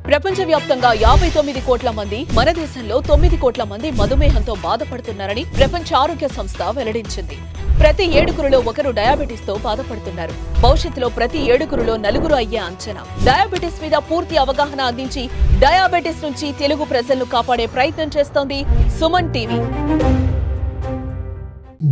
ప్రపంచవ్యాప్తంగా 59 కోట్ల మంది, మన దేశంలో 9 కోట్ల మంది మధుమేహంతో బాధపడుతున్నారని ప్రపంచ ఆరోగ్య సంస్థ వెల్లడించింది. ప్రతి 7గురిలో ఒకరు డయాబెటిస్ తో బాధపడుతున్నారు. భవిష్యత్తులో ప్రతి 7గురిలో 4 అయ్యే అంచనా. డయాబెటిస్ మీద పూర్తి అవగాహన అందించి డయాబెటిస్ నుంచి తెలుగు ప్రజలను కాపాడే ప్రయత్నం చేస్తోంది సుమన్ టీవీ.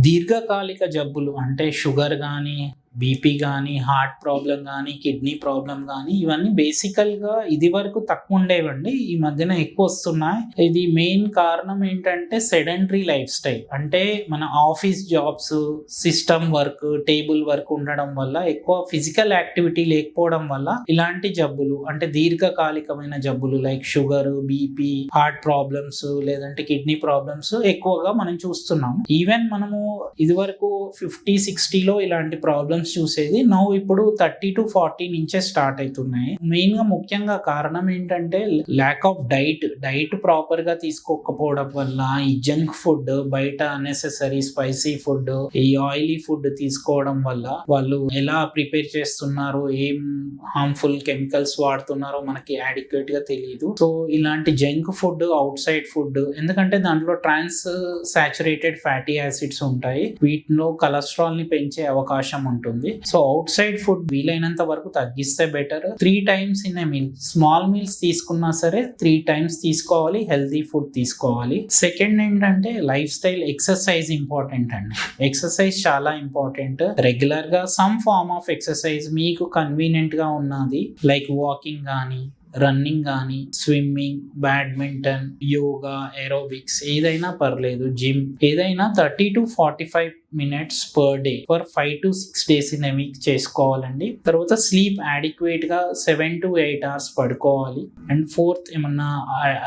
దీర్ఘకాలిక జబ్బులు అంటే షుగర్ కానీ, బీపీ కానీ, హార్ట్ ప్రాబ్లం కానీ, కిడ్నీ ప్రాబ్లం కానీ, ఇవన్నీ బేసికల్గా ఇది వరకు తక్కువ ఉండేవండి. ఈ మధ్యన ఎక్కువ వస్తున్నాయి. ఇది మెయిన్ కారణం ఏంటంటే సెడెంటరీ లైఫ్ స్టైల్. అంటే మన office jobs, system work, table work ఉండడం వల్ల, ఎక్కువ ఫిజికల్ యాక్టివిటీ లేకపోవడం వల్ల ఇలాంటి జబ్బులు అంటే దీర్ఘకాలికమైన జబ్బులు like sugar, BP, heart problems లేదంటే కిడ్నీ ప్రాబ్లమ్స్ ఎక్కువగా మనం చూస్తున్నాం. ఈవెన్ మనము ఇది వరకు 50-60లో ఇలాంటి ప్రాబ్లమ్స్ చూసేది నౌ ఇప్పుడు 30 to 40 నుంచే స్టార్ట్ అవుతున్నాయి. మెయిన్ గా ముఖ్యంగా కారణం ఏంటంటే ల్యాక్ ఆఫ్ డైట్ ప్రాపర్ గా తీసుకోకపోవడం వల్ల, ఈ జంక్ ఫుడ్, బయట అన్నెసెసరీ స్పైసీ ఫుడ్, ఈ ఆయిలీ ఫుడ్ తీసుకోవడం వల్ల వాళ్ళు ఎలా ప్రిపేర్ చేస్తున్నారు, ఏం హార్మ్ఫుల్ కెమికల్స్ వాడుతున్నారో మనకి అడిక్వేట్ గా తెలియదు. సో ఇలాంటి junk food, out side food, ఎందుకంటే దాంట్లో ట్రాన్స్ సాచురేటెడ్ ఫ్యాటీ యాసిడ్స్ ఉంటాయి, వీటిలో కొలెస్ట్రాల్ ని పెంచే అవకాశం ఉంటుంది. సో అవుట్ సైడ్ ఫుడ్ వీలైనంత వరకు తగ్గిస్తే better. 3 times in a meal, small meals తీసుకున్నా సరే 3 times తీసుకోవాలి, హెల్తీ ఫుడ్ తీసుకోవాలి. సెకండ్ ఏంటంటే లైఫ్ స్టైల్, ఎక్సర్సైజ్ ఇంపార్టెంట్ అండి. ఎక్సర్సైజ్ చాలా ఇంపార్టెంట్. రెగ్యులర్ గా సమ్ ఫార్మ్ ఆఫ్ ఎక్సర్సైజ్ మీకు కన్వీనియంట్ గా ఉన్నది లైక్ వాకింగ్ కానీ, రన్నింగ్ కానీ, స్విమ్మింగ్, బ్యాడ్మింటన్, యోగా, ఏరోబిక్స్ ఏదైనా పర్లేదు, జిమ్ ఏదైనా 30 to 45 minutes per day for 5 to 6 days in a week చేసుకోవాలండి. తర్వాత స్లీప్ అడిక్వేట్ గా 7 to 8 hours పడుకోవాలి. అండ్ ఫోర్త్, ఏమన్నా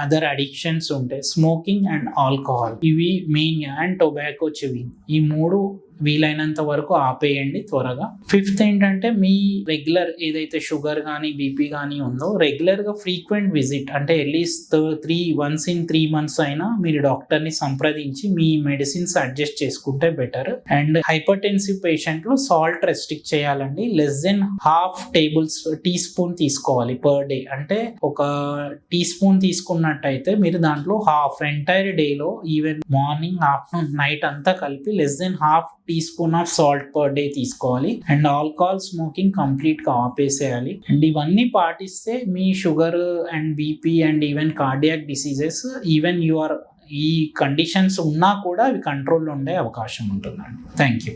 అదర్ అడిక్షన్స్ ఉంటే స్మోకింగ్ అండ్ ఆల్కహాల్, ఇవి మెయిన్. అండ్ టొబాకో చెవింగ్, ఈ 3 వీలైనంత వరకు ఆపేయండి త్వరగా. ఫిఫ్త్ ఏంటంటే మీ రెగ్యులర్ ఏదైతే షుగర్ కానీ, బీపీ కానీ ఉందో రెగ్యులర్ గా ఫ్రీక్వెంట్ విజిట్, అంటే అట్లీస్ట్ once in 3 months అయినా మీరు డాక్టర్ ని సంప్రదించి మీ మెడిసిన్స్ అడ్జస్ట్ చేసుకుంటే బెటర్. అండ్ హైపర్టెన్సివ్ పేషెంట్ లో సాల్ట్ రెస్ట్రిక్ట్ చేయాలండి. Less than half teaspoon తీసుకోవాలి పర్ డే. అంటే ఒక టీ స్పూన్ తీసుకున్నట్టయితే మీరు దాంట్లో హాఫ్ ఎంటైర్ డేలో, ఈవెన్ మార్నింగ్, ఆఫ్టర్నూన్, నైట్ అంతా కలిపి less than half teaspoon of salt per day తీసుకోవాలి. అండ్ ఆల్కహాల్, స్మోకింగ్ కంప్లీట్ గా ఆపేసేయాలి. అండ్ ఇవన్నీ పాటిస్తే మీ sugar and BP and even cardiac diseases, even ఈ కండిషన్స్ ఉన్నా కూడా అవి కంట్రోల్లో ఉండే అవకాశం ఉంటుందండి. Thank you.